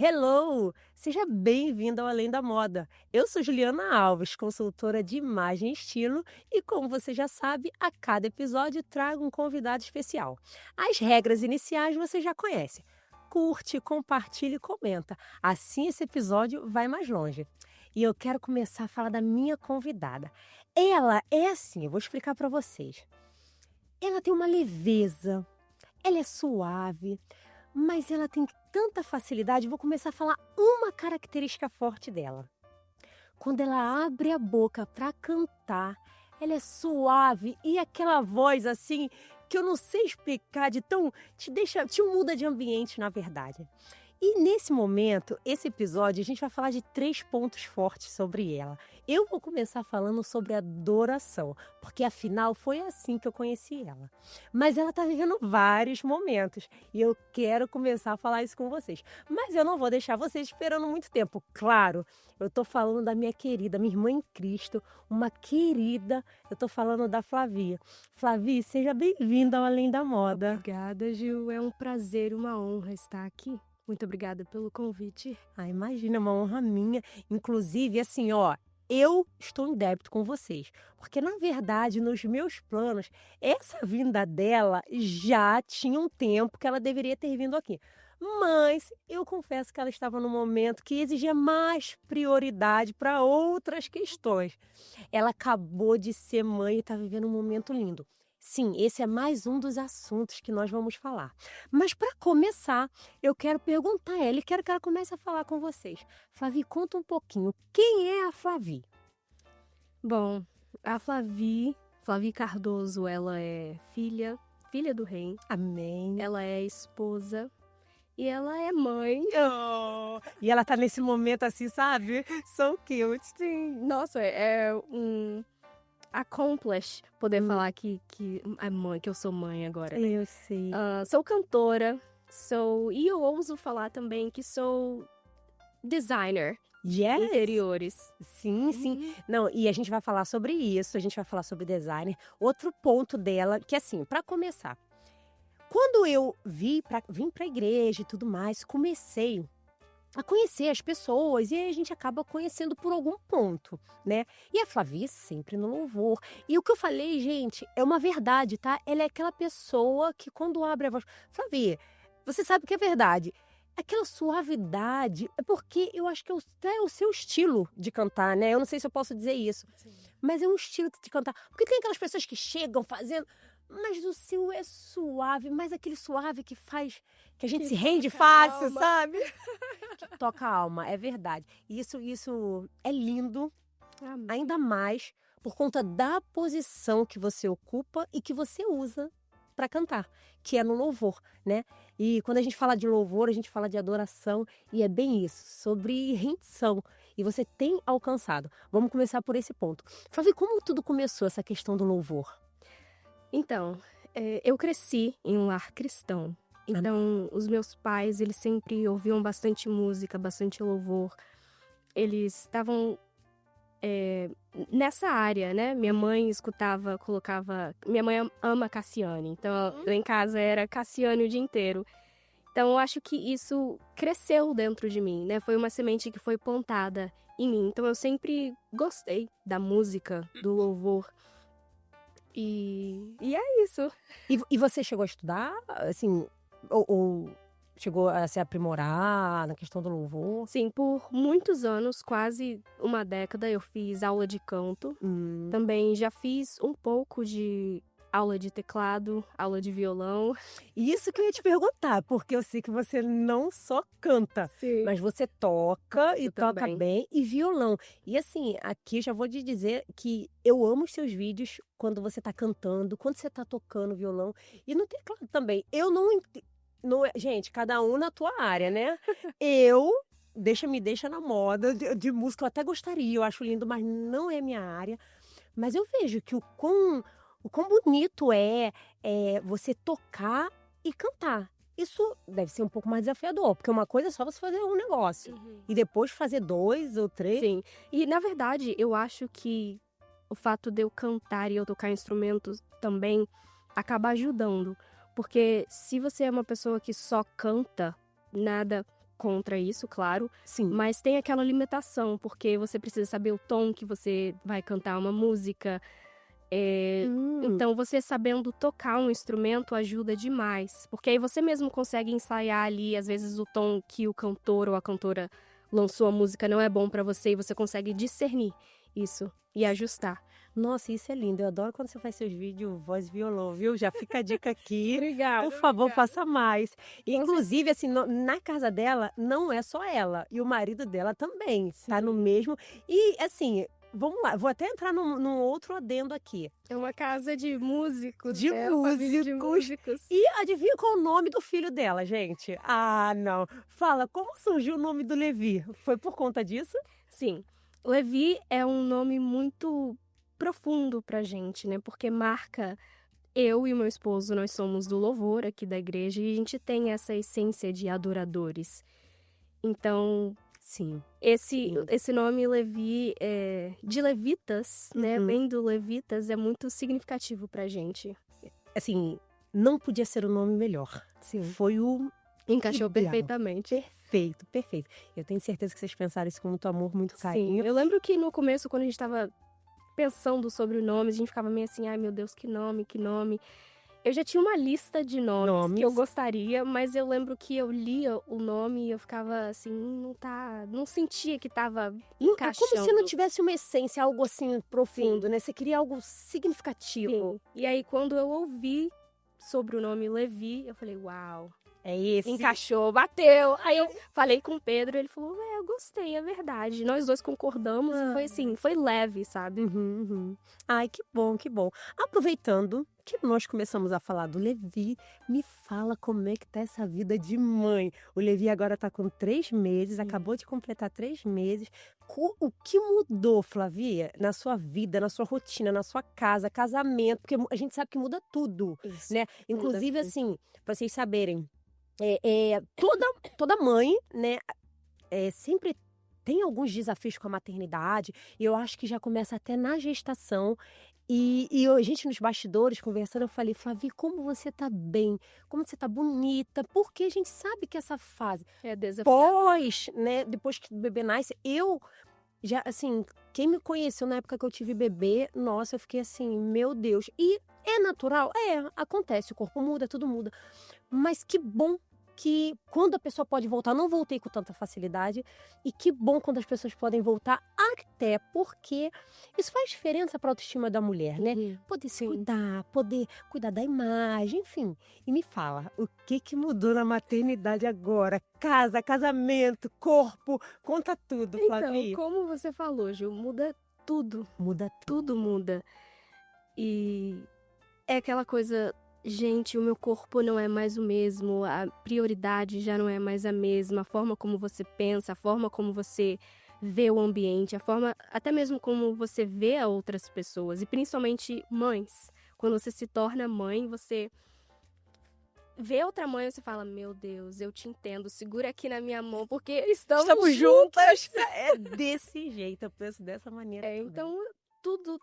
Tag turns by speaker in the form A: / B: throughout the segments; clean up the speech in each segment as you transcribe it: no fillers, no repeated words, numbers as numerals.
A: Hello! Seja bem-vindo ao Além da Moda. Eu sou Juliana Alves, consultora de imagem e estilo, e como você já sabe, a cada episódio trago um convidado especial. As regras iniciais você já conhece. Curte, compartilha e comenta. Assim esse episódio vai mais longe. E eu quero começar a falar da minha convidada. Ela é assim, eu vou explicar para vocês. Ela tem uma leveza, ela é suave, mas ela tem tanta facilidade. Vou começar a falar uma característica forte dela. Quando ela abre a boca para cantar, ela é suave e aquela voz assim que eu não sei explicar, de tão te muda de ambiente, na verdade. E nesse momento, esse episódio, a gente vai falar de 3 pontos fortes sobre ela. Eu vou começar falando sobre adoração, porque afinal foi assim que eu conheci ela. Mas ela está vivendo vários momentos e eu quero começar a falar isso com vocês. Mas eu não vou deixar vocês esperando muito tempo. Claro, eu estou falando da minha querida, minha irmã em Cristo, uma querida, eu estou falando da Flavia. Flavi, seja bem-vinda ao Além da Moda.
B: Obrigada, Gil. É um prazer, uma honra estar aqui. Muito obrigada pelo convite.
A: Ah, imagina, é uma honra minha. Inclusive, assim, ó, eu estou em débito com vocês. Porque, na verdade, nos meus planos, essa vinda dela já tinha um tempo que ela deveria ter vindo aqui. Mas eu confesso que ela estava num momento que exigia mais prioridade para outras questões. Ela acabou de ser mãe e está vivendo um momento lindo. Sim, esse é mais um dos assuntos que nós vamos falar. Mas para começar, eu quero perguntar a ela e quero que ela comece a falar com vocês. Flavi, conta um pouquinho. Quem é a Flavi?
B: Bom, a Flavi Cardoso, ela é filha do rei.
A: Amém.
B: Ela é esposa e ela é mãe.
A: Oh, e ela tá nesse momento assim, sabe? So cute.
B: Sim, nossa, é um accomplish poder falar que é mãe, que eu sou mãe agora.
A: Eu sei.
B: Sou cantora, e eu ouso falar também que sou designer.
A: Yes.
B: Interiores.
A: Sim, sim. Não, e a gente vai falar sobre isso, a gente vai falar sobre designer. Outro ponto dela, que assim, para começar, quando eu vim para a igreja e tudo mais, comecei a conhecer as pessoas e aí a gente acaba conhecendo por algum ponto, né? E a Flavia sempre no louvor. E o que eu falei, gente, é uma verdade, tá? Ela é aquela pessoa que quando abre a voz... Flavia, você sabe que é verdade. Aquela suavidade, é porque eu acho que é o seu estilo de cantar, né? Eu não sei se eu posso dizer isso, mas é um estilo de cantar. Porque tem aquelas pessoas que chegam fazendo, mas o seu é suave, mas aquele suave que faz, que a gente se rende fácil, sabe? Que toca a alma, é verdade. Isso é lindo,
B: Amém.
A: ainda mais por conta da posição que você ocupa e que você usa para cantar, que é no louvor, né? E quando a gente fala de louvor, a gente fala de adoração e é bem isso, sobre rendição. E você tem alcançado. Vamos começar por esse ponto. Flavi, como tudo começou essa questão do louvor?
B: Então, eu cresci em um lar cristão. Então, os meus pais, eles sempre ouviam bastante música, bastante louvor. Eles estavam nessa área, né? Minha mãe colocava... Minha mãe ama Cassiane, então lá em casa era Cassiane o dia inteiro. Então, eu acho que isso cresceu dentro de mim, né? Foi uma semente que foi plantada em mim. Então, eu sempre gostei da música, do louvor. E é isso.
A: E você chegou a estudar, assim, ou chegou a se aprimorar na questão do louvor?
B: Sim, por muitos anos, quase uma década, eu fiz aula de canto. Também já fiz um pouco de aula de teclado, aula de violão.
A: Isso que eu ia te perguntar, porque eu sei que você não só canta,
B: Sim.
A: mas você toca e
B: Eu
A: toca
B: também.
A: bem e violão. E assim, aqui já vou te dizer que eu amo os seus vídeos quando você tá cantando, quando você tá tocando violão e no teclado também. Eu gente, cada um na tua área, né? Me deixa na moda de música, eu até gostaria, eu acho lindo, mas não é minha área. Mas eu vejo que o quão bonito é você tocar e cantar. Isso deve ser um pouco mais desafiador, porque uma coisa é só você fazer um negócio. E depois fazer 2 ou 3.
B: Sim. E, na verdade, eu acho que o fato de eu cantar e eu tocar instrumentos também acaba ajudando. Porque se você é uma pessoa que só canta, nada contra isso, claro.
A: Sim.
B: Mas tem aquela limitação, porque você precisa saber o tom que você vai cantar uma música. Então, você sabendo tocar um instrumento ajuda demais. Porque aí você mesmo consegue ensaiar ali, às vezes, o tom que o cantor ou a cantora lançou a música não é bom pra você e você consegue discernir isso e ajustar.
A: Nossa, isso é lindo. Eu adoro quando você faz seus vídeos voz e violão, viu? Já fica a dica aqui.
B: Obrigada.
A: Por favor, faça mais. Inclusive, assim, na casa dela, não é só ela. E o marido dela também. Tá no mesmo. E, assim, vamos lá. Vou até entrar num outro adendo aqui.
B: É uma casa de músicos.
A: De
B: família de
A: músicos.
B: músicos.
A: E adivinha qual é o nome do filho dela, gente? Ah, não. Fala, como surgiu o nome do Levi? Foi por conta disso?
B: Sim. Levi é um nome muito profundo pra gente, né? Porque marca eu e o meu esposo, nós somos do louvor aqui da igreja e a gente tem essa essência de adoradores. Então,
A: Sim.
B: esse nome Levi, de levitas, né? Vem do levitas, é muito significativo pra gente.
A: Assim, não podia ser um nome melhor.
B: Sim.
A: Foi o
B: Encaixou
A: ideal.
B: perfeitamente.
A: Perfeito, perfeito. Eu tenho certeza que vocês pensaram isso com muito amor, muito
B: Sim.
A: carinho.
B: Eu lembro que no começo, quando a gente tava pensando sobre o nome, a gente ficava meio assim, ai meu Deus, que nome, que nome. Eu já tinha uma lista de nomes que eu gostaria, mas eu lembro que eu lia o nome e eu ficava assim, não sentia que tava encaixando.
A: É como se não tivesse uma essência, algo assim profundo,
B: Sim.
A: né? Você queria algo significativo.
B: Sim. E aí quando eu ouvi sobre o nome Levi, eu falei, uau.
A: É esse.
B: Encaixou, bateu. Aí eu falei com o Pedro, ele falou, eu gostei, é verdade. Nós dois concordamos e foi assim, foi leve, sabe?
A: Ai, que bom, que bom. Aproveitando que nós começamos a falar do Levi, me fala como é que tá essa vida de mãe. O Levi agora tá com 3 meses, acabou de completar 3 meses. O que mudou, Flavia, na sua vida, na sua rotina, na sua casa, casamento? Porque a gente sabe que muda tudo,
B: Isso.
A: né? Inclusive, assim, pra vocês saberem, toda mãe, né, sempre tem alguns desafios com a maternidade, e eu acho que já começa até na gestação. E a gente nos bastidores conversando, eu falei, Flavi, como você tá bem, como você tá bonita, porque a gente sabe que essa fase
B: É desafio.
A: depois que o bebê nasce, eu já, assim, quem me conheceu na época que eu tive bebê, nossa, eu fiquei assim, meu Deus. E é natural? Acontece, o corpo muda, tudo muda. Mas que bom que quando a pessoa pode voltar, não voltei com tanta facilidade, e que bom quando as pessoas podem voltar, até porque isso faz diferença para a autoestima da mulher, né? Poder se cuidar, poder cuidar da imagem, enfim. E me fala, o que mudou na maternidade agora? Casa, casamento, corpo, conta tudo, Flavia.
B: Então, como você falou, Gil, muda tudo.
A: Muda tudo.
B: Tudo muda. E é aquela coisa, gente, o meu corpo não é mais o mesmo, a prioridade já não é mais a mesma, a forma como você pensa, a forma como você vê o ambiente, a forma até mesmo como você vê a outras pessoas, e principalmente mães. Quando você se torna mãe, você vê outra mãe e você fala, meu Deus, eu te entendo, segura aqui na minha mão, porque estamos juntas.
A: É desse jeito, eu penso dessa maneira.
B: Então, tudo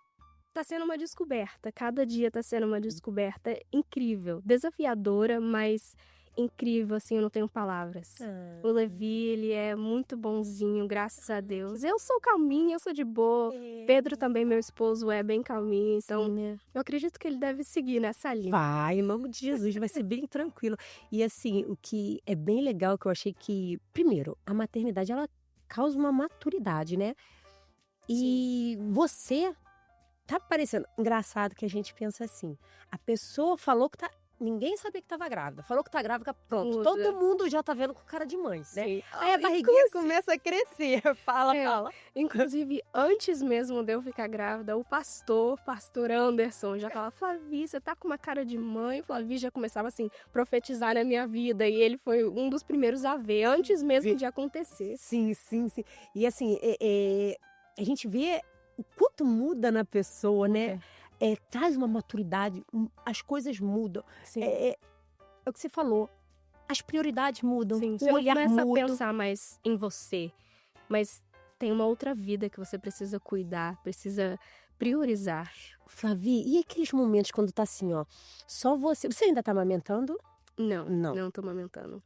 B: tá sendo uma descoberta. Cada dia tá sendo uma descoberta incrível. Desafiadora, mas incrível, assim, eu não tenho palavras. O Levi, ele é muito bonzinho, graças a Deus. Eu sou calminha, eu sou de boa. Pedro também, meu esposo, é bem calminho. Então, eu acredito que ele deve seguir nessa linha.
A: Vai, em nome de Jesus, vai ser bem tranquilo. E assim, o que é bem legal, que eu achei que... Primeiro, a maternidade, ela causa uma maturidade, né? E você... Tá parecendo engraçado que a gente pensa assim. A pessoa falou que tá... Ninguém sabia que tava grávida. Falou que tá grávida, pronto. Todo mundo já tá vendo com cara de mãe, né?
B: Sim.
A: Aí a barriguinha começa a crescer. Fala.
B: Inclusive, antes mesmo de eu ficar grávida, o pastor Anderson, já falava, Flavi, você tá com uma cara de mãe. Flavi já começava, assim, profetizar na minha vida. E ele foi um dos primeiros a ver, antes mesmo de acontecer.
A: Sim. E assim, a gente vê o quanto muda na pessoa, né? Traz uma maturidade, as coisas mudam.
B: Sim.
A: É o que você falou, as prioridades mudam,
B: Sim,
A: o
B: você
A: olhar
B: não começa
A: muda.
B: a pensar mais em você, mas tem uma outra vida que você precisa cuidar, precisa priorizar.
A: Flavi, e aqueles momentos quando tá assim, ó, só você... Você ainda tá amamentando?
B: Não,
A: Não.
B: não tô amamentando.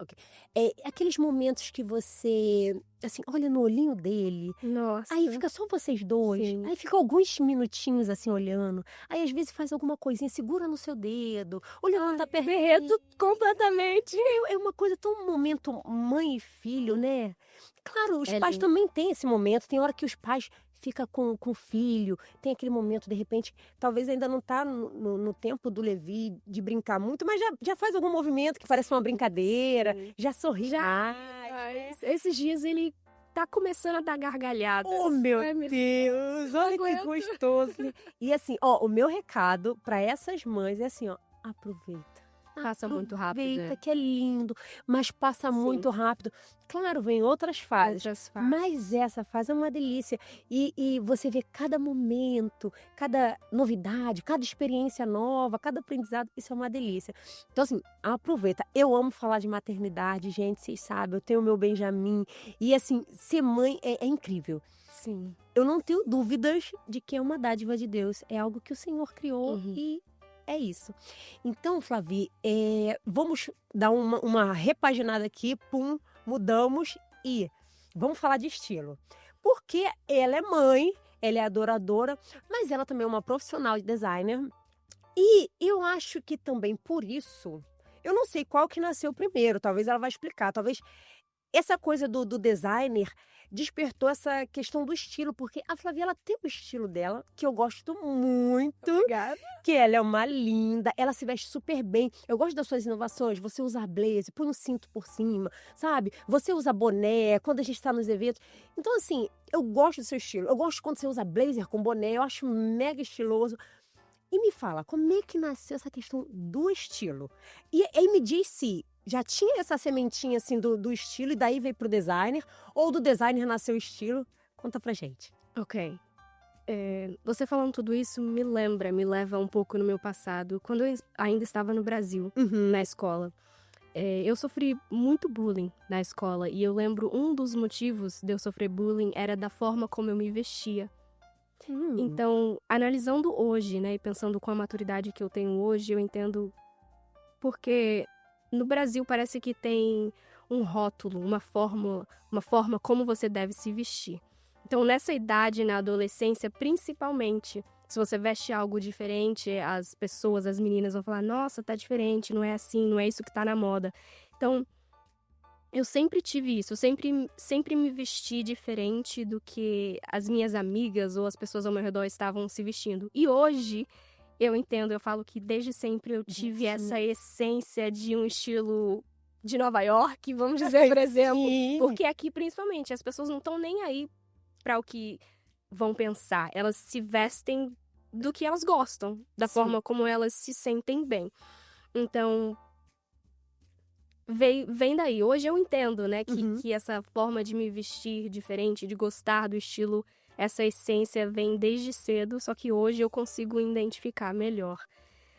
A: Aqueles momentos que você, assim, olha no olhinho dele,
B: Nossa.
A: aí fica só vocês dois,
B: Sim.
A: aí fica alguns minutinhos assim olhando, aí às vezes faz alguma coisinha, segura no seu dedo, ou levanta a perninha.
B: Derreto completamente.
A: É uma coisa tão um momento mãe e filho, né? Claro, os
B: É
A: pais
B: lindo.
A: também têm esse momento, tem hora que os pais ficam com o filho, tem aquele momento, de repente, talvez ainda não tá no tempo do Levi de brincar muito, mas já faz algum movimento que parece uma brincadeira,
B: Sim.
A: já sorri
B: Já.
A: mais.
B: Esses dias ele tá começando a dar gargalhadas.
A: Oh, meu
B: Ai,
A: Deus, olha que
B: aguento.
A: gostoso. E assim, ó, o meu recado para essas mães é assim, ó, aproveita.
B: Passa muito rápido.
A: Aproveita, que é lindo, mas passa
B: Sim.
A: muito rápido. Claro, vem outras fases,
B: Outras fases.
A: mas essa fase é uma delícia. E você vê cada momento, cada novidade, cada experiência nova, cada aprendizado, isso é uma delícia. Então, assim, aproveita. Eu amo falar de maternidade, gente, vocês sabem, eu tenho o meu Benjamin. E, assim, ser mãe é incrível.
B: Sim.
A: Eu não tenho dúvidas de que é uma dádiva de Deus. É algo que o Senhor criou e é isso. Então, Flavi, vamos dar uma repaginada aqui, pum, mudamos e vamos falar de estilo. Porque ela é mãe, ela é adoradora, mas ela também é uma profissional de designer. E eu acho que também por isso, eu não sei qual que nasceu primeiro, talvez ela vai explicar, talvez essa coisa do designer despertou essa questão do estilo, porque a Flavia, ela tem o estilo dela, que eu gosto muito.
B: Obrigada.
A: Que ela é uma linda, ela se veste super bem. Eu gosto das suas inovações, você usa blazer, põe um cinto por cima, sabe? Você usa boné quando a gente está nos eventos. Então, assim, eu gosto do seu estilo. Eu gosto quando você usa blazer com boné, eu acho mega estiloso. E me fala, como é que nasceu essa questão do estilo? E aí me diz se já tinha essa sementinha assim do estilo e daí veio pro designer, ou do designer nasceu o estilo? Conta pra gente.
B: Ok. Você falando tudo isso me leva um pouco no meu passado, quando eu ainda estava no Brasil, na escola. Eu sofri muito bullying na escola e eu lembro um dos motivos de eu sofrer bullying era da forma como eu me vestia. Então, analisando hoje, né, e pensando com a maturidade que eu tenho hoje, eu entendo porque no Brasil parece que tem um rótulo, uma forma como você deve se vestir. Então, nessa idade, na adolescência, principalmente, se você veste algo diferente, as pessoas, as meninas vão falar, nossa, tá diferente, não é assim, não é isso que tá na moda. Então, eu sempre tive isso, eu sempre me vesti diferente do que as minhas amigas ou as pessoas ao meu redor estavam se vestindo. E hoje, eu entendo, eu falo que desde sempre eu tive essa essência de um estilo de Nova York, vamos dizer, por exemplo. Porque aqui, principalmente, as pessoas não estão nem aí para o que vão pensar. Elas se vestem do que elas gostam, da forma como elas se sentem bem. Então, vem daí. Hoje eu entendo, né, que essa forma de me vestir diferente, de gostar do estilo, essa essência vem desde cedo, só que hoje eu consigo identificar melhor.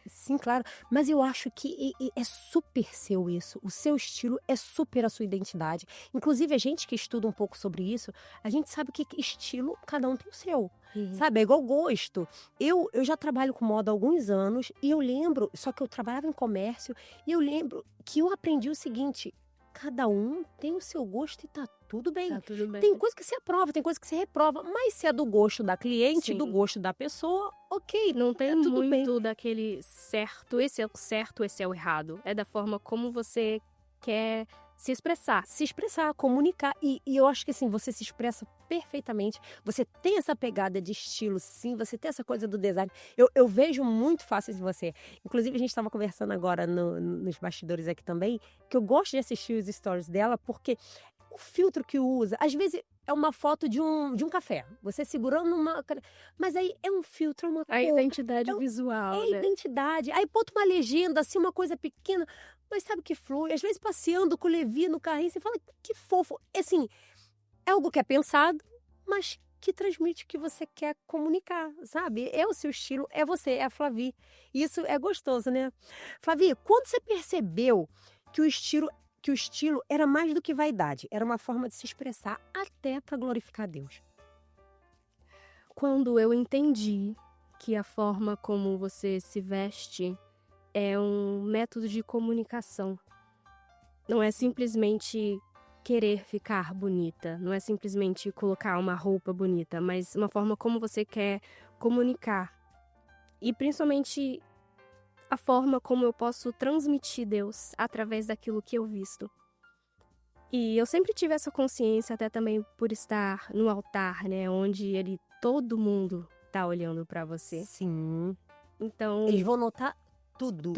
A: Sim, claro. Mas eu acho que é super seu isso. O seu estilo é super a sua identidade. Inclusive, a gente que estuda um pouco sobre isso, a gente sabe que estilo, cada um tem o seu. Sabe? É igual gosto. Eu já trabalho com moda há alguns anos e eu lembro, só que eu trabalhava em comércio, e eu lembro que eu aprendi o seguinte: cada um tem o seu gosto e tá tudo bem.
B: Tá tudo bem.
A: Tem coisa que se aprova, tem coisa que se reprova, mas se é do gosto da cliente,
B: Sim.
A: do gosto da pessoa, ok.
B: Não tem
A: tudo
B: muito
A: bem.
B: daquele certo, esse é o certo, esse é o errado. É da forma como você quer se expressar.
A: Se expressar, comunicar. E eu acho que assim, você se expressa perfeitamente. Você tem essa pegada de estilo, sim. Você tem essa coisa do design. Eu vejo muito fácil de você. Inclusive, a gente estava conversando agora nos bastidores aqui também, que eu gosto de assistir os stories dela, porque o filtro que usa, às vezes é uma foto de um café. Você segurando uma... Mas aí é um filtro, é uma cor.
B: A identidade visual,
A: É a
B: né?
A: identidade. Aí bota uma legenda, assim, uma coisa pequena, mas sabe que flui. Às vezes passeando com o Levi no carrinho, você fala, que fofo. Assim, é algo que é pensado, mas que transmite o que você quer comunicar, sabe? É o seu estilo, é você, é a Flavi. Isso é gostoso, né? Flavi, quando você percebeu que o estilo era mais do que vaidade, era uma forma de se expressar até para glorificar Deus?
B: Quando eu entendi que a forma como você se veste é um método de comunicação. Não é simplesmente querer ficar bonita, não é simplesmente colocar uma roupa bonita, mas uma forma como você quer comunicar. E principalmente a forma como eu posso transmitir Deus através daquilo que eu visto. E eu sempre tive essa consciência, até também por estar no altar, né? Onde todo mundo tá olhando pra você.
A: Sim.
B: Então,
A: Eles vão notar tudo.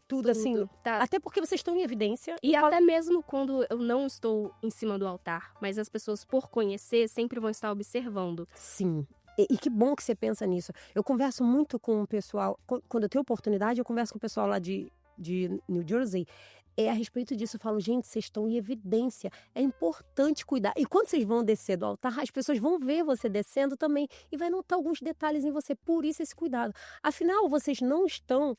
A: Tudo, assim.
B: Tá.
A: Até porque vocês estão em evidência.
B: E até mesmo quando eu não estou em cima do altar, mas as pessoas, por conhecer, sempre vão estar observando.
A: Sim. E que bom que você pensa nisso. Eu converso muito com o pessoal, quando eu tenho oportunidade, eu converso com o pessoal lá de New Jersey. A respeito disso, eu falo, gente, vocês estão em evidência, é importante cuidar. E quando vocês vão descer do altar, as pessoas vão ver você descendo também e vai notar alguns detalhes em você, por isso esse cuidado. Afinal, vocês não estão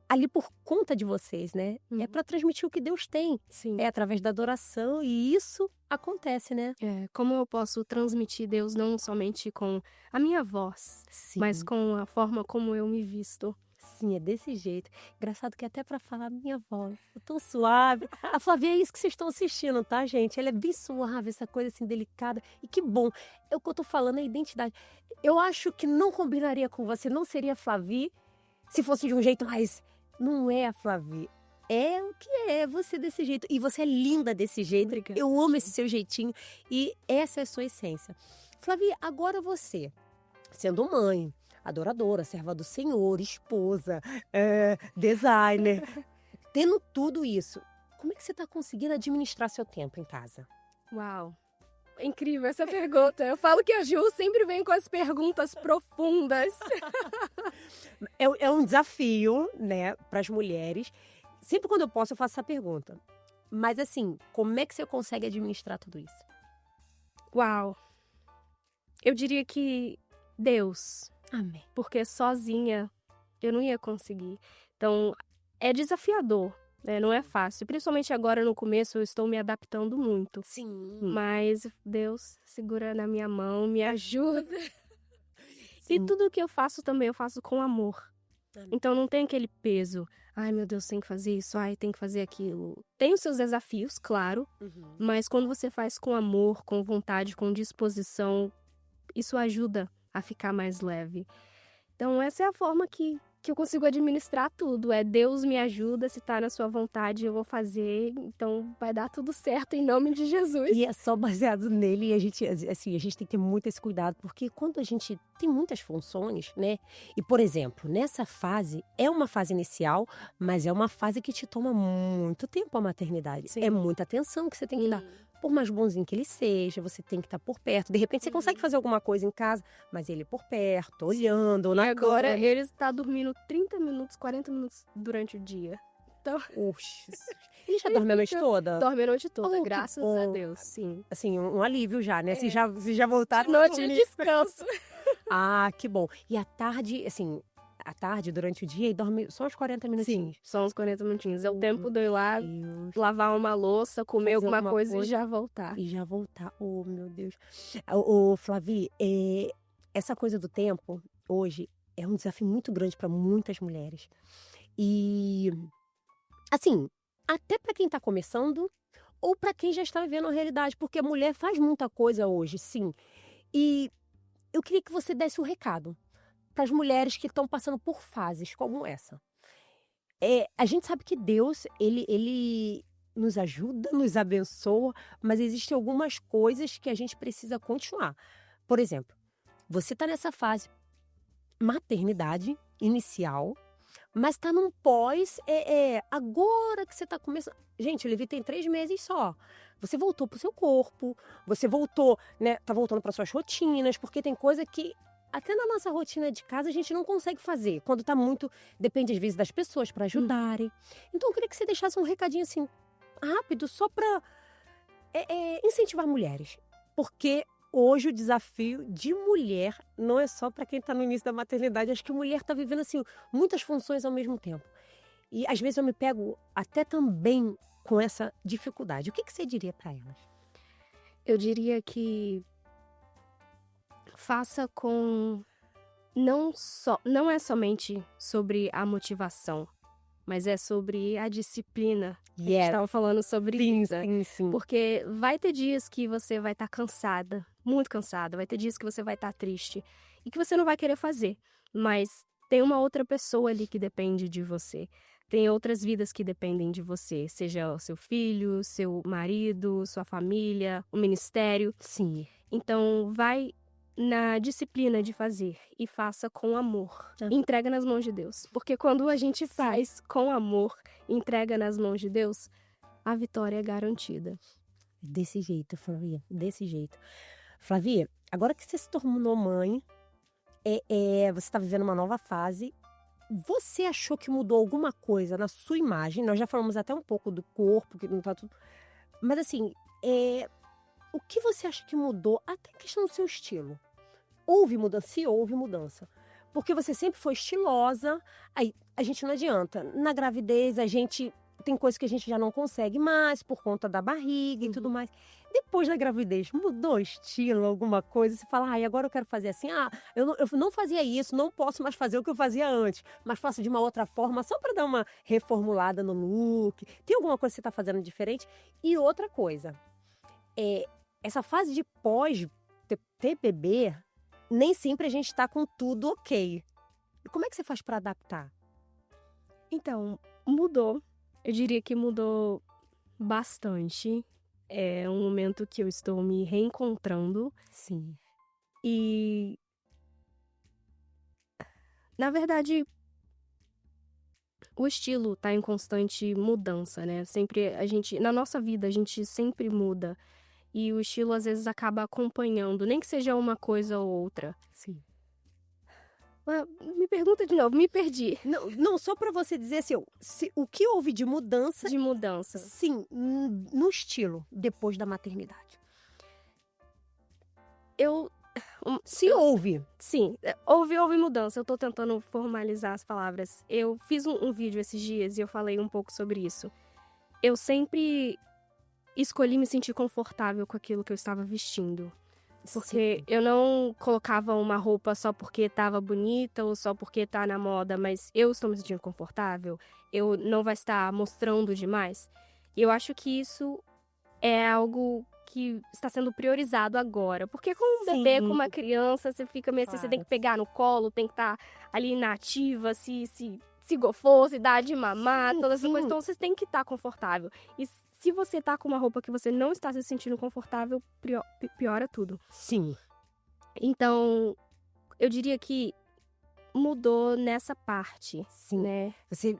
A: ali por conta de vocês, né? É para transmitir o que Deus tem.
B: Sim.
A: É através da adoração e isso acontece, né?
B: Como eu posso transmitir Deus não somente com a minha voz,
A: Sim.
B: mas com a forma como eu me visto.
A: Sim, é desse jeito. Engraçado que até para falar minha voz, eu tô suave. A Flavia é isso que vocês estão assistindo, tá, gente? Ela é bem suave, essa coisa assim delicada. E que bom. É o que eu tô falando, é a identidade. Eu acho que não combinaria com você, não seria a Flavia se fosse de um jeito mais... Não é a Flavia. É o que é você desse jeito. E você é linda desse jeito.
B: Obrigada.
A: Eu amo esse seu jeitinho. E essa é a sua essência. Flavia, agora você, sendo mãe, adoradora, serva do Senhor, esposa, designer, tendo tudo isso, como é que você está conseguindo administrar seu tempo em casa?
B: Uau! É incrível essa pergunta. Eu falo que a Ju sempre vem com as perguntas profundas.
A: É um desafio, né, para as mulheres. Sempre quando eu posso, eu faço essa pergunta. Mas assim, como é que você consegue administrar tudo isso?
B: Uau! Eu diria que Deus.
A: Amém.
B: Porque sozinha eu não ia conseguir. Então, é desafiador, né? Não é fácil. Principalmente agora no começo, eu estou me adaptando muito.
A: Sim.
B: Mas Deus segura na minha mão, me ajuda.
A: Sim.
B: E tudo que eu faço também, eu faço com amor.
A: Amém.
B: Então não tem aquele peso. Ai, meu Deus, tem que fazer isso. Ai, tem que fazer aquilo. Tem os seus desafios, claro. Mas quando você faz com amor, com vontade, com disposição, isso ajuda a ficar mais leve. Então essa é a forma que eu consigo administrar tudo. Deus me ajuda, se tá na sua vontade eu vou fazer. Então vai dar tudo certo em nome de Jesus.
A: E é só baseado nele. E a gente tem que ter muito esse cuidado. Porque quando a gente tem muitas funções, né? E, por exemplo, nessa fase, é uma fase inicial, mas é uma fase que te toma muito tempo a maternidade.
B: Sim.
A: É muita atenção que você tem que dar. Por mais bonzinho que ele seja, você tem que estar por perto. De repente, você consegue fazer alguma coisa em casa, mas ele por perto, olhando, ou
B: E
A: na
B: agora
A: cama.
B: ele está dormindo 30 minutos, 40 minutos durante o dia. Então,
A: Oxe, ele já dorme a noite toda?
B: dorme a noite toda,
A: Oh, que
B: graças
A: bom.
B: a Deus, sim.
A: Assim, um alívio já, né? Se já voltaram
B: De
A: a
B: noite é
A: dormir.
B: descanso.
A: Ah, que bom. E à tarde, assim, durante o dia, ele dorme só uns 40 minutinhos.
B: Sim, só uns 40 minutinhos. É o tempo de eu ir lá,
A: Deus.
B: lavar uma louça, comer
A: Fazer
B: alguma
A: alguma
B: coisa e
A: coisa.
B: já voltar.
A: E já voltar. Oh, meu Deus. Ô, Flavi, essa coisa do tempo, hoje, é um desafio muito grande para muitas mulheres. E, assim, até para quem tá começando ou para quem já está vivendo a realidade, porque a mulher faz muita coisa hoje, sim. E eu queria que você desse um recado para as mulheres que estão passando por fases como essa. A gente sabe que Deus, ele nos ajuda, nos abençoa, mas existem algumas coisas que a gente precisa continuar. Por exemplo, você está nessa fase maternidade inicial, mas está num pós, agora que você está começando. Gente, o Levi tem 3 meses só. Você voltou pro seu corpo, você voltou, né? Tá voltando para suas rotinas, porque tem coisa que até na nossa rotina de casa a gente não consegue fazer. Quando tá muito, depende às vezes das pessoas para ajudarem. Então eu queria que você deixasse um recadinho assim, rápido, só para incentivar mulheres. Porque hoje o desafio de mulher não é só para quem tá no início da maternidade. Acho que a mulher tá vivendo assim muitas funções ao mesmo tempo. E às vezes eu me pego até também com essa dificuldade. O que você diria para elas?
B: Eu diria que faça com... Não é somente sobre a motivação, mas é sobre a disciplina. A gente
A: Yes.
B: estava falando sobre
A: Sim,
B: isso, né?
A: sim, sim.
B: Porque vai ter dias que você vai estar cansada, muito cansada. Vai ter dias que você vai estar triste e que você não vai querer fazer. Mas tem uma outra pessoa ali que depende de você. Tem outras vidas que dependem de você. Seja o seu filho, seu marido, sua família, o ministério.
A: Sim.
B: Então, vai na disciplina de fazer e faça com amor. Entrega nas mãos de Deus. Porque quando a gente faz com amor, entrega nas mãos de Deus, a vitória é garantida.
A: Desse jeito, Flavia, desse jeito. Flavia, agora que você se tornou mãe, você está vivendo uma nova fase. Você achou que mudou alguma coisa na sua imagem? Nós já falamos até um pouco do corpo, que não tá tudo. Mas assim, o que você acha que mudou até a questão do seu estilo? Houve mudança? Se houve mudança. Porque você sempre foi estilosa, aí a gente não adianta. Na gravidez, a gente tem coisas que a gente já não consegue mais por conta da barriga e tudo mais. Depois da gravidez, mudou o estilo, alguma coisa? Você fala, agora eu quero fazer assim. Eu não fazia isso, não posso mais fazer o que eu fazia antes, mas faço de uma outra forma, só para dar uma reformulada no look. Tem alguma coisa que você está fazendo diferente? E outra coisa, essa fase de pós ter bebê, nem sempre a gente está com tudo ok. Como é que você faz para adaptar?
B: Então, mudou. Eu diria que mudou bastante. É um momento que eu estou me reencontrando.
A: Sim.
B: E, na verdade, o estilo tá em constante mudança, né? Na nossa vida, a gente sempre muda. E o estilo, às vezes, acaba acompanhando, nem que seja uma coisa ou outra.
A: Sim.
B: Me pergunta de novo, me perdi.
A: Não, só para você dizer assim, o que houve de mudança?
B: De mudança.
A: Sim, no estilo, depois da maternidade. Se houve.
B: Sim, houve mudança. Eu tô tentando formalizar as palavras. Eu fiz um vídeo esses dias e eu falei um pouco sobre isso. Eu sempre escolhi me sentir confortável com aquilo que eu estava vestindo. Porque eu não colocava uma roupa só porque estava bonita ou só porque tá na moda, mas eu estou me sentindo confortável, eu não vai estar mostrando demais. E eu acho que isso é algo que está sendo priorizado agora. Porque com um bebê, com uma criança, você fica meio assim, você tem que pegar no colo, tem que estar ali na ativa, se gofou, se dá de mamar, todas essas coisas. Então você tem que estar confortável. E se você tá com uma roupa que você não está se sentindo confortável, piora tudo.
A: Sim.
B: Então, eu diria que mudou nessa parte,
A: Sim.
B: Né?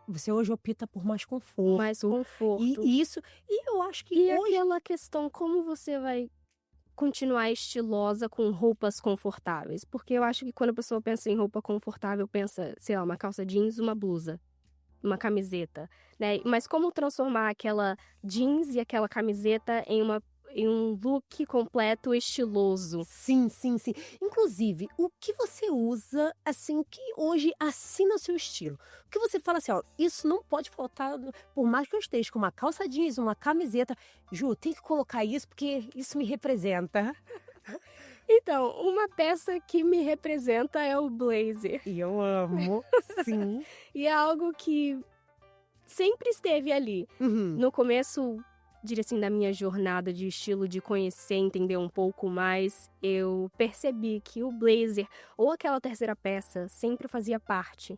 A: Você hoje opta por mais conforto.
B: Mais conforto.
A: E eu acho que hoje...
B: aquela questão, como você vai continuar estilosa com roupas confortáveis? Porque eu acho que quando a pessoa pensa em roupa confortável, pensa, sei lá, uma calça jeans, uma blusa, uma camiseta, né? Mas como transformar aquela jeans e aquela camiseta em um look completo estiloso?
A: Sim. Inclusive, o que você usa, assim, que hoje assina o seu estilo? O que você fala assim, isso não pode faltar, por mais que eu esteja com uma calça jeans, uma camiseta. Ju, tem que colocar isso porque isso me representa.
B: Então, uma peça que me representa é o blazer.
A: E eu amo, sim.
B: E é algo que sempre esteve ali. No começo, diria assim, da minha jornada de estilo, de conhecer, entender um pouco mais, eu percebi que o blazer ou aquela terceira peça sempre fazia parte.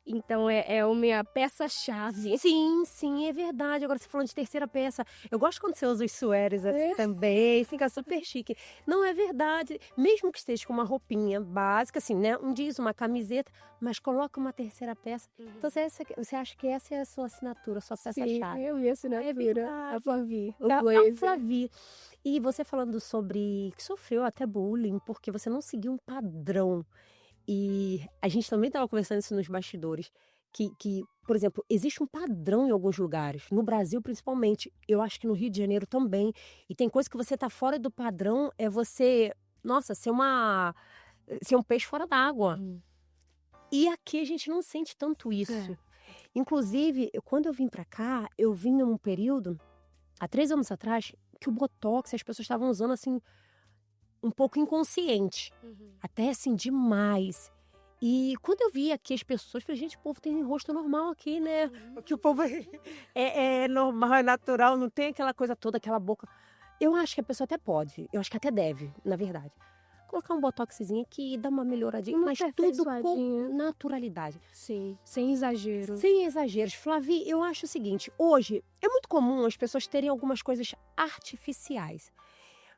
B: Então, é a minha peça-chave.
A: Sim, é verdade. Agora, você falando de terceira peça, eu gosto quando você usa os suéres assim também, fica super chique. Não, é verdade. Mesmo que esteja com uma roupinha básica, assim, né? Um jeans, uma camiseta, mas coloca uma terceira peça. Então, você acha que essa é a sua assinatura, a sua peça-chave?
B: Sim, é a minha assinatura. A Flavi, o
A: A
B: blazer.
A: Flavi. E você falando sobre que sofreu até bullying, porque você não seguiu um padrão. E a gente também estava conversando isso nos bastidores, que, por exemplo, existe um padrão em alguns lugares, no Brasil principalmente, eu acho que no Rio de Janeiro também, e tem coisa que você tá fora do padrão, é você, nossa, ser um peixe fora d'água. E aqui a gente não sente tanto isso. Inclusive, quando eu vim pra cá, eu vim num período, há 3 anos atrás, que o Botox as pessoas estavam usando assim, um pouco inconsciente. Até assim, demais. E quando eu vi aqui as pessoas, falei, gente, o povo tem rosto normal aqui, né? Que o povo é normal, é natural, não tem aquela coisa toda, aquela boca. Eu acho que a pessoa até pode, eu acho que até deve, na verdade. Colocar um botoxzinho aqui e dar uma melhoradinha, mas tudo com naturalidade.
B: Sim, sem exagero.
A: Sem exageros. Flavi, eu acho o seguinte, hoje é muito comum as pessoas terem algumas coisas artificiais.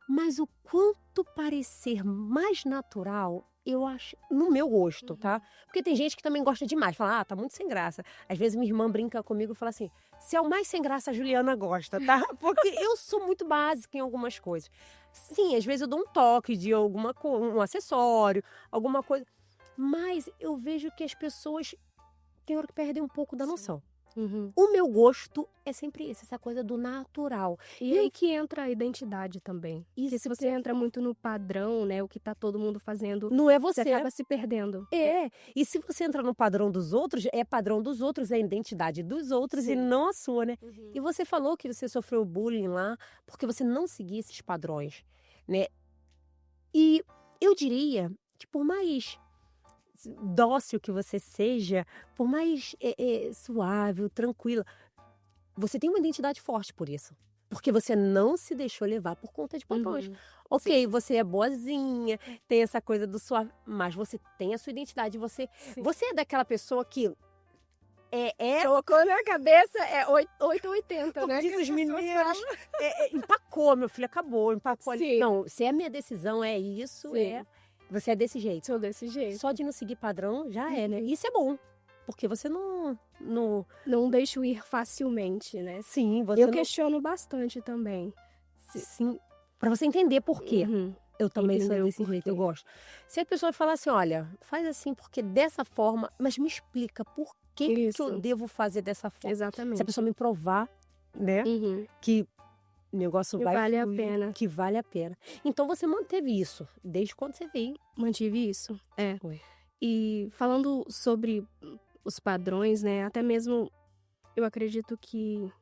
A: Mas o quanto parecer mais natural, eu acho, no meu gosto, tá? Porque tem gente que também gosta demais, fala, tá muito sem graça. Às vezes minha irmã brinca comigo e fala assim, se é o mais sem graça, a Juliana gosta, tá? Porque eu sou muito básica em algumas coisas. Sim, às vezes eu dou um toque de um acessório, alguma coisa. Mas eu vejo que as pessoas tem hora que perdem um pouco da noção.
B: Uhum.
A: O meu gosto é sempre esse, essa coisa do natural.
B: E aí que entra a identidade também.
A: Isso,
B: porque se você entra muito no padrão, né, o que tá todo mundo fazendo,
A: não é
B: você
A: você.
B: acaba se perdendo.
A: E se você entra no padrão dos outros, é padrão dos outros, é a identidade dos outros.
B: Sim.
A: E não a sua, né?
B: Uhum.
A: E você falou que você sofreu bullying lá porque você não seguia esses padrões, né? E eu diria que por mais dócil que você seja, por mais suave, tranquila, você tem uma identidade forte por isso. Porque você não se deixou levar por conta de padrões.
B: Uhum.
A: Ok, você é boazinha, tem essa coisa do suave, mas você tem a sua identidade. Você é daquela pessoa que
B: Colocou na cabeça, 8 ou 80,
A: como
B: né?
A: diz os mineiros, empacou, meu filho, acabou, empacou.
B: Sim.
A: Não, se é minha decisão, é isso,
B: Sim.
A: você é desse jeito.
B: Sou desse jeito.
A: Só de não seguir padrão, já é, né? Isso é bom, porque você não...
B: Não deixo ir facilmente, né?
A: Sim, você
B: Eu questiono bastante também.
A: Sim, pra você entender por quê.
B: Uhum.
A: Eu também sou
B: Entender o
A: desse jeito,
B: porquê.
A: eu gosto. Se a pessoa falar assim, olha, faz assim porque dessa forma, mas me explica por que
B: Isso.
A: eu devo fazer dessa forma.
B: Exatamente.
A: Se a pessoa me provar, né,
B: Uhum.
A: que o negócio
B: Que
A: vai
B: vale a
A: fluir,
B: pena.
A: que vale a pena. Então você manteve isso, desde quando você veio.
B: Mantive isso,
A: Foi.
B: E falando sobre os padrões, né, até mesmo eu acredito que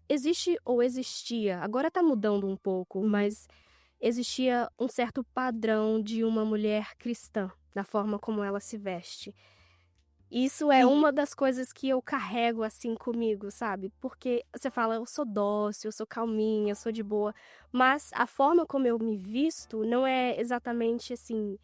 B: existe ou existia, agora tá mudando um pouco, mas existia um certo padrão de uma mulher cristã, da forma como ela se veste. Isso é
A: Sim.
B: uma das coisas que eu carrego assim comigo, sabe? Porque você fala, eu sou dócil, eu sou calminha, eu sou de boa, mas a forma como eu me visto não é exatamente assim,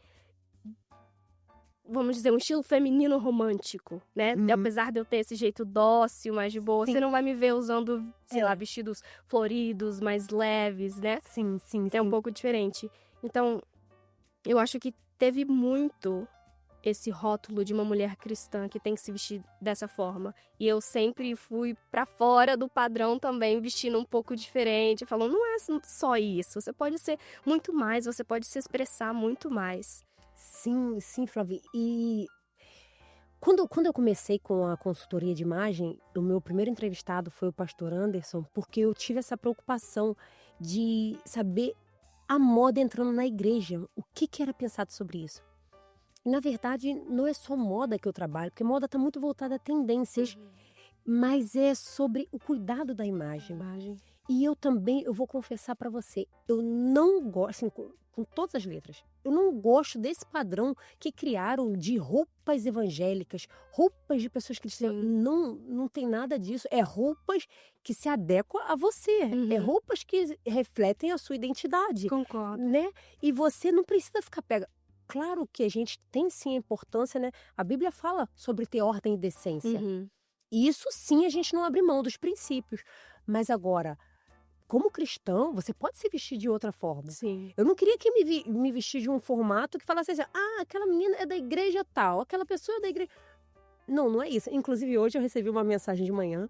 B: vamos dizer, um estilo feminino romântico, né?
A: Uhum.
B: Apesar de eu ter esse jeito dócil, mais de boa,
A: Sim.
B: você não vai me ver usando, sei lá, vestidos floridos, mais leves, né?
A: Sim, sim,
B: É um pouco diferente. Então, eu acho que teve muito esse rótulo de uma mulher cristã que tem que se vestir dessa forma. E eu sempre fui pra fora do padrão também, vestindo um pouco diferente, falando, não é só isso, você pode ser muito mais, você pode se expressar muito mais.
A: Sim, sim, Flavi. E quando eu comecei com a consultoria de imagem, o meu primeiro entrevistado foi o pastor Anderson, porque eu tive essa preocupação de saber a moda entrando na igreja, o que era pensado sobre isso. E, na verdade, não é só moda que eu trabalho, porque moda está muito voltada a tendências, mas é sobre o cuidado da imagem. E eu também, eu vou confessar para você, eu não gosto, assim, com todas as letras, eu não gosto desse padrão que criaram de roupas evangélicas, roupas de pessoas cristãs. Não tem nada disso. É roupas que se adequam a você. É roupas que refletem a sua identidade.
B: Concordo.
A: Né? E você não precisa ficar pega. Claro que a gente tem sim a importância, né? A Bíblia fala sobre ter ordem e decência. E isso sim a gente não abre mão dos princípios. Mas agora, como cristão, você pode se vestir de outra forma.
B: Sim.
A: Eu não queria que me vestir de um formato que falasse assim, aquela menina é da igreja tal, aquela pessoa é da igreja... Não é isso. Inclusive, hoje eu recebi uma mensagem de manhã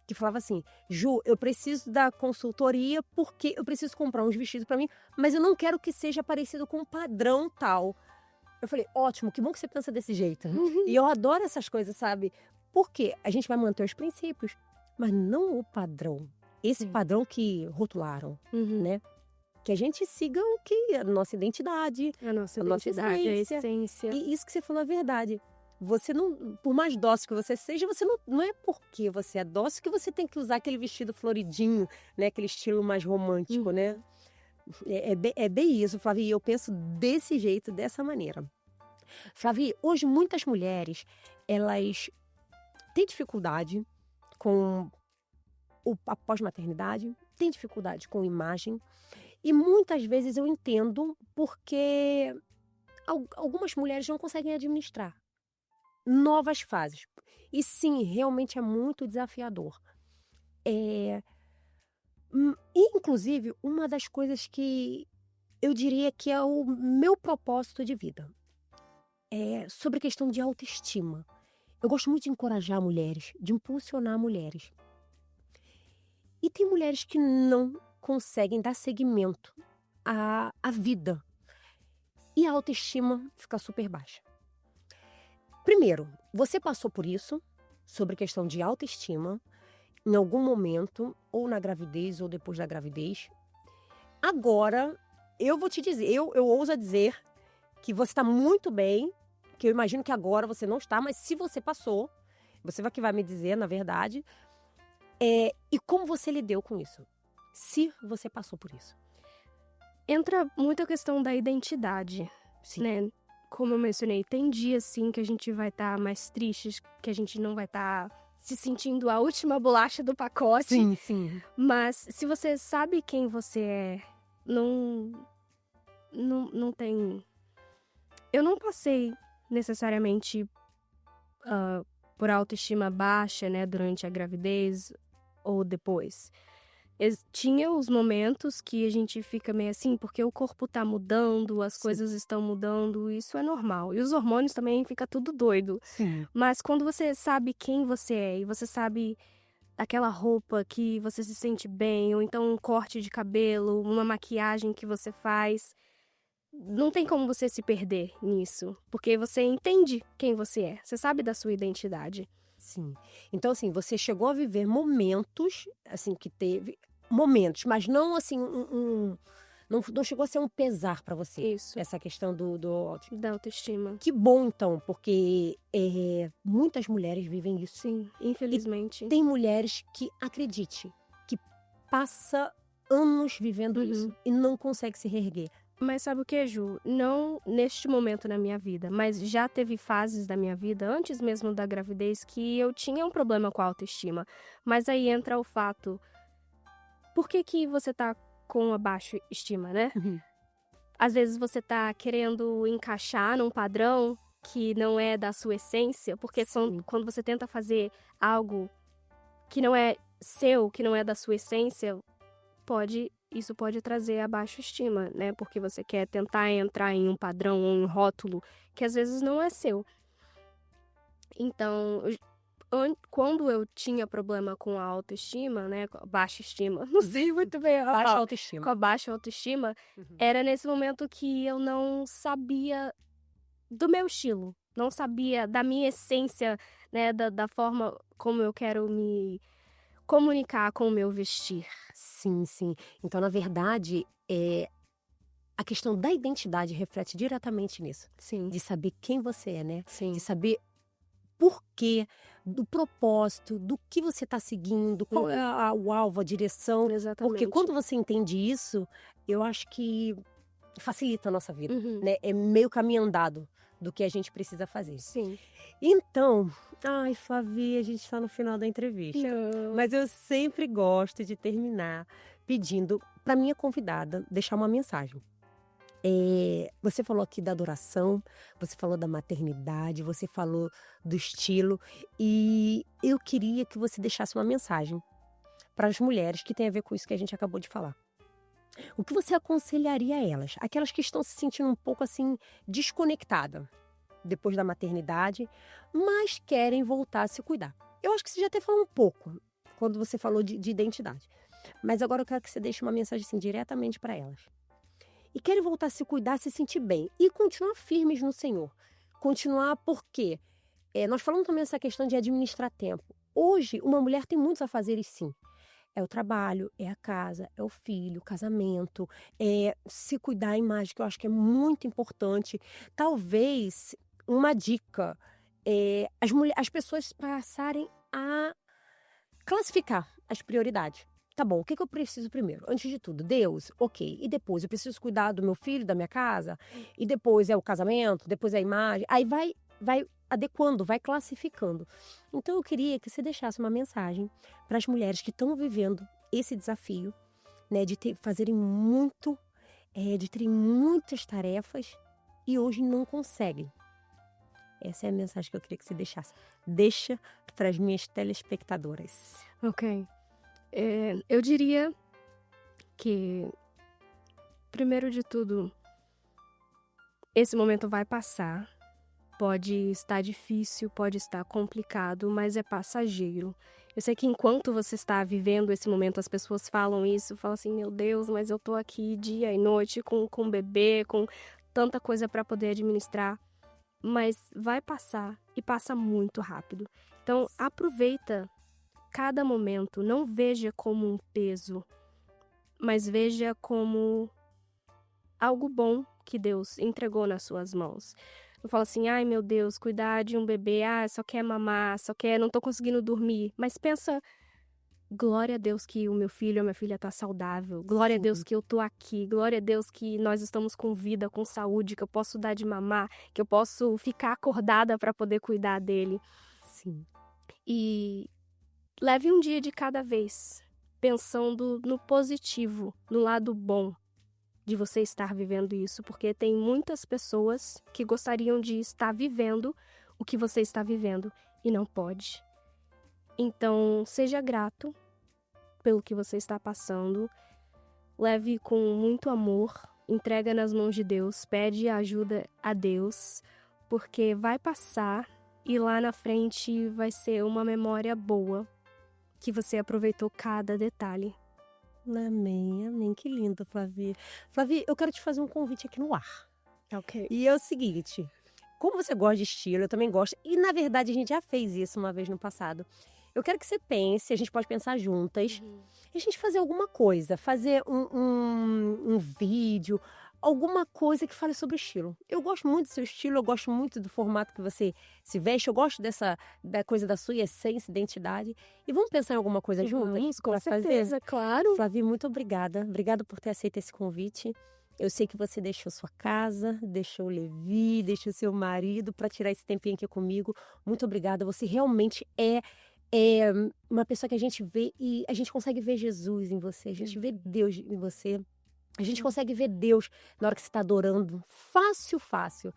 A: que falava assim, Ju, eu preciso da consultoria porque eu preciso comprar uns vestidos para mim, mas eu não quero que seja parecido com um padrão tal. Eu falei, ótimo, que bom que você pensa desse jeito. E eu adoro essas coisas, sabe? Porque a gente vai manter os princípios, mas não o padrão. Esse padrão que rotularam, né? Que a gente siga o que a nossa identidade.
B: A nossa identidade, a essência.
A: E isso que você falou é verdade. Você não, por mais dócil que você seja, você não é porque você é dócil que você tem que usar aquele vestido floridinho, né? Aquele estilo mais romântico, né? É bem isso, Flavi. Eu penso desse jeito, dessa maneira. Flavi, hoje muitas mulheres, elas têm dificuldade com a pós-maternidade, têm dificuldade com imagem. E muitas vezes eu entendo porque algumas mulheres não conseguem administrar novas fases. E sim, realmente é muito desafiador. Inclusive, uma das coisas que eu diria que é o meu propósito de vida é sobre a questão de autoestima. Eu gosto muito de encorajar mulheres, de impulsionar mulheres. E tem mulheres que não conseguem dar seguimento à vida. E a autoestima fica super baixa. Primeiro, você passou por isso, sobre questão de autoestima, em algum momento, ou na gravidez, ou depois da gravidez. Agora, eu vou te dizer, eu ouso dizer que você está muito bem, que eu imagino que agora você não está, mas se você passou, você vai me dizer, na verdade, e como você lidou com isso, se você passou por isso.
B: Entra muito a questão da identidade,
A: Sim.
B: né? Como eu mencionei, tem dias, sim, que a gente vai estar mais tristes, que a gente não vai estar se sentindo a última bolacha do pacote.
A: Sim, sim.
B: Mas se você sabe quem você é, não tem... Eu não passei necessariamente por autoestima baixa, né, durante a gravidez ou depois. Tinha os momentos que a gente fica meio assim, porque o corpo tá mudando, as coisas estão mudando, isso é normal. E os hormônios também fica tudo doido.
A: Sim.
B: Mas quando você sabe quem você é e você sabe aquela roupa que você se sente bem, ou então um corte de cabelo, uma maquiagem que você faz, não tem como você se perder nisso, porque você entende quem você é, você sabe da sua identidade.
A: Sim. Então, assim, você chegou a viver momentos, assim, que teve momentos, mas não, assim, não chegou a ser um pesar para você.
B: Isso.
A: Essa questão
B: Da autoestima.
A: Que bom, então, porque muitas mulheres vivem isso.
B: Sim, infelizmente.
A: E tem mulheres que, acredite, que passa anos vivendo isso e não consegue se reerguer.
B: Mas sabe o que, Ju? Não neste momento na minha vida, mas já teve fases da minha vida, antes mesmo da gravidez, que eu tinha um problema com a autoestima. Mas aí entra o fato, por que você tá com a baixa estima, né? Às vezes você tá querendo encaixar num padrão que não é da sua essência, porque quando você tenta fazer algo que não é seu, que não é da sua essência, isso pode trazer a baixa estima, né? Porque você quer tentar entrar em um padrão ou um rótulo que às vezes não é seu. Então, quando eu tinha problema com a autoestima, né? Com a baixa estima, não sei muito bem a
A: Baixa
B: palavra,
A: autoestima.
B: com a baixa autoestima, era nesse momento que eu não sabia do meu estilo, não sabia da minha essência, né? Da forma como eu quero me comunicar com o meu vestir.
A: Sim, sim. Então, na verdade, a questão da identidade reflete diretamente nisso.
B: Sim.
A: De saber quem você é, né?
B: Sim.
A: De saber por quê, do propósito, do que você está seguindo, qual é o alvo, a direção.
B: Exatamente.
A: Porque quando você entende isso, eu acho que facilita a nossa vida, né? É meio caminho andado do que a gente precisa fazer.
B: Sim.
A: Então, ai, Flavi, a gente está no final da entrevista.
B: Não.
A: Mas eu sempre gosto de terminar pedindo para minha convidada deixar uma mensagem. Você falou aqui da adoração, você falou da maternidade, você falou do estilo, e eu queria que você deixasse uma mensagem para as mulheres que tem a ver com isso que a gente acabou de falar. O que você aconselharia a elas? Aquelas que estão se sentindo um pouco assim desconectadas depois da maternidade, mas querem voltar a se cuidar. Eu acho que você já até falou um pouco quando você falou de identidade, mas agora eu quero que você deixe uma mensagem assim, diretamente para elas. E querem voltar a se cuidar, se sentir bem e continuar firmes no Senhor. Continuar porque nós falamos também essa questão de administrar tempo. Hoje, uma mulher tem muitos afazeres, sim. É o trabalho, é a casa, é o filho, o casamento, é se cuidar a imagem, que eu acho que é muito importante. Talvez uma dica, as pessoas passarem a classificar as prioridades. tá bom, o que eu preciso primeiro? Antes de tudo, Deus, ok. E depois, eu preciso cuidar do meu filho, da minha casa. E depois é o casamento, depois é a imagem. Aí vai adequando, vai classificando. Então eu queria que você deixasse uma mensagem para as mulheres que estão vivendo esse desafio, né, de fazerem muito, de terem muitas tarefas e hoje não conseguem. Essa é a mensagem que eu queria que você deixasse. Deixa para as minhas telespectadoras.
B: Ok. Eu diria que, primeiro de tudo, esse momento vai passar. Pode estar difícil, pode estar complicado, mas é passageiro. Eu sei que enquanto você está vivendo esse momento, as pessoas falam isso, falam assim, meu Deus, mas eu tô aqui dia e noite com um bebê, com tanta coisa para poder administrar. Mas vai passar e passa muito rápido. Então, aproveita cada momento, não veja como um peso, mas veja como algo bom que Deus entregou nas suas mãos. Não fala assim, ai meu Deus, cuidar de um bebê, só quer mamar, não tô conseguindo dormir. Mas pensa, glória a Deus que o meu filho ou a minha filha tá saudável, glória a Deus que eu tô aqui, glória a Deus que nós estamos com vida, com saúde, que eu posso dar de mamar, que eu posso ficar acordada para poder cuidar dele.
A: Sim.
B: E leve um dia de cada vez, pensando no positivo, no lado bom de você estar vivendo isso, porque tem muitas pessoas que gostariam de estar vivendo o que você está vivendo e não pode. Então, seja grato pelo que você está passando, leve com muito amor, entrega nas mãos de Deus, pede ajuda a Deus, porque vai passar e lá na frente vai ser uma memória boa, que você aproveitou cada detalhe.
A: Amém, amém. Que lindo, Flavi. Flavi, eu quero te fazer um convite aqui no ar.
B: Ok.
A: E é o seguinte, como você gosta de estilo, eu também gosto. E, na verdade, a gente já fez isso uma vez no passado. Eu quero que você pense, a gente pode pensar juntas, e a gente fazer alguma coisa, fazer um vídeo, alguma coisa que fale sobre estilo. Eu gosto muito do seu estilo, eu gosto muito do formato que você se veste, eu gosto da coisa da sua essência, identidade. E vamos pensar em alguma coisa juntas?
B: Vamos, com
A: pra
B: certeza, claro.
A: Flavi, muito obrigada. Obrigada por ter aceito esse convite. Eu sei que você deixou sua casa, deixou o Levi, deixou seu marido para tirar esse tempinho aqui comigo. Muito obrigada. Você realmente é uma pessoa que a gente vê e a gente consegue ver Jesus em você. A gente vê Deus em você. A gente consegue ver Deus na hora que você está adorando. Fácil, fácil.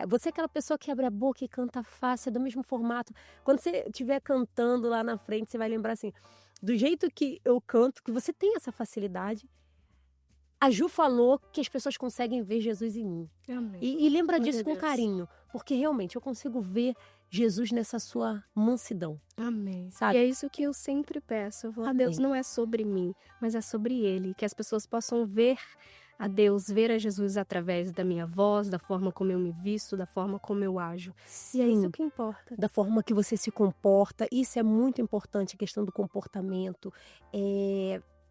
A: Você é aquela pessoa que abre a boca e canta fácil, é do mesmo formato. Quando você estiver cantando lá na frente, você vai lembrar assim, do jeito que eu canto, que você tem essa facilidade. A Ju falou que as pessoas conseguem ver Jesus em mim.
B: Amém.
A: E lembra
B: Glória
A: disso
B: a
A: com
B: Deus.
A: carinho, porque realmente eu consigo ver Jesus nessa sua mansidão.
B: Amém.
A: Sabe?
B: E é isso que eu sempre peço. Eu falo,
A: Amém.
B: Deus, não é sobre mim, mas é sobre Ele. Que as pessoas possam ver a Deus, ver a Jesus através da minha voz, da forma como eu me visto, da forma como eu ajo. E é isso que importa.
A: Da forma que você se comporta, isso é muito importante, a questão do comportamento.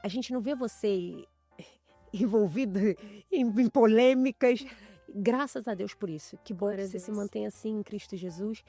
A: A gente não vê você envolvido em polêmicas. Graças a Deus por isso. Que bom que você se mantém assim em Cristo Jesus.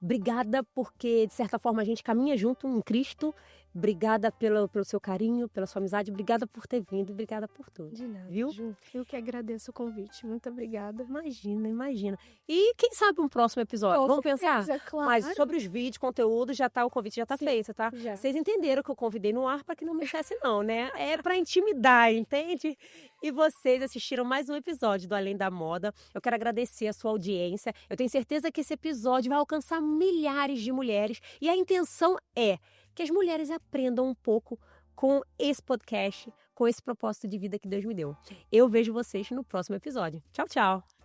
A: Obrigada porque, de certa forma, a gente caminha junto em Cristo. Obrigada pelo seu carinho, pela sua amizade. Obrigada por ter vindo. Obrigada por tudo.
B: De nada,
A: viu?
B: Ju. Eu que agradeço o convite. Muito obrigada.
A: Imagina, imagina. E quem sabe um próximo episódio?
B: Com
A: Vamos pensar?
B: certeza, claro.
A: Mas sobre os vídeos, conteúdo, o convite já está feito, tá?
B: Já.
A: Vocês entenderam que eu convidei no ar para que não me dissesse não, né? É para intimidar, entende? E vocês assistiram mais um episódio do Além da Moda. Eu quero agradecer a sua audiência. Eu tenho certeza que esse episódio vai alcançar milhares de mulheres. E a intenção é que as mulheres aprendam um pouco com esse podcast, com esse propósito de vida que Deus me deu. Eu vejo vocês no próximo episódio. Tchau, tchau!